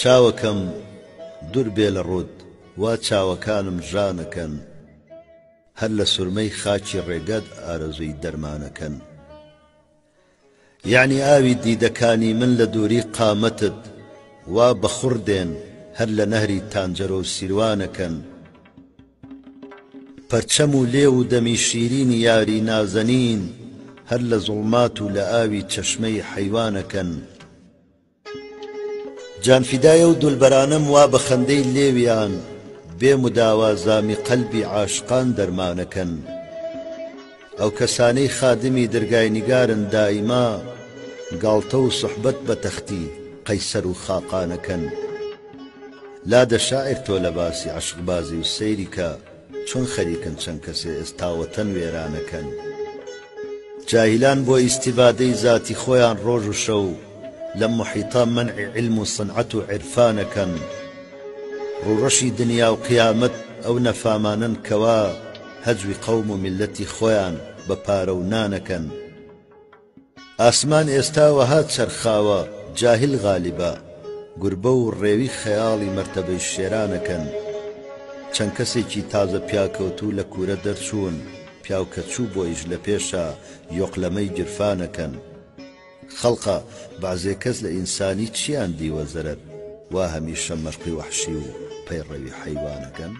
چاوەکەم دوور بێ لە ڕوود وا چاوەکانم ژانەکەن هەر لە سورمەی خاکی ڕێگەت ئارەزووی دەرمانەکەن یعنی ئاوی دیدەکانی من لە دووری قامەتت وا بەخوڕ دێن هەر لە نەهری تانجەرە و سیروانەکەن پەرچەم و لێو و دەمی شیرینی یاری نازەنین هەر لە زوڵمات و لە ئاوی چەشمەی حەیوانەکەن جانفیدایە و دولبەرانەم وا بە خەندەی لێویان بێ مداوازامی قەلبی عاشقان دەرمانەکەن ئەو کەسانەی خادمی دەرگای نیگارن دائیما گاڵتە و سوحبەت بە تەختی قەیسەر و خاقانەکەن لادە شاعر تۆ لە باسی عەشقبازی و سەیری کە چۆن خەریکن چەند کەسێ ئێستاوەتەن وێرانەکەن جاهیلان بۆ ئیستیفادەی ذاتی خۆیان ڕۆژ و شەو لە محیطا منعی علم و صنعەت و عرفانەکەن ڕوڕەشی دنیا و قیامەت ئەو نەفامانن کەوا هەجوی قەوم و میلەتی خۆیان بە پارە و نانەکەن ئاسمان ئێستا وەها چەرخاوە جاهل غالیبە گوربە و ڕێوی خەیاڵی مەرتەبەی شێرانەکەن چەند کەسێکی تازە پیاکەوتوو لە کوورە دەرچوون پیاو کە چوو بۆیش لە پێشە یۆقلەمەی گرفانەکەن خەڵقە بەعزێ کەس لە ئینسانی چیان دیوە زەرەر وا هەمیشە مەرقی وەحشی و پەیڕەوی حەیوانەکەن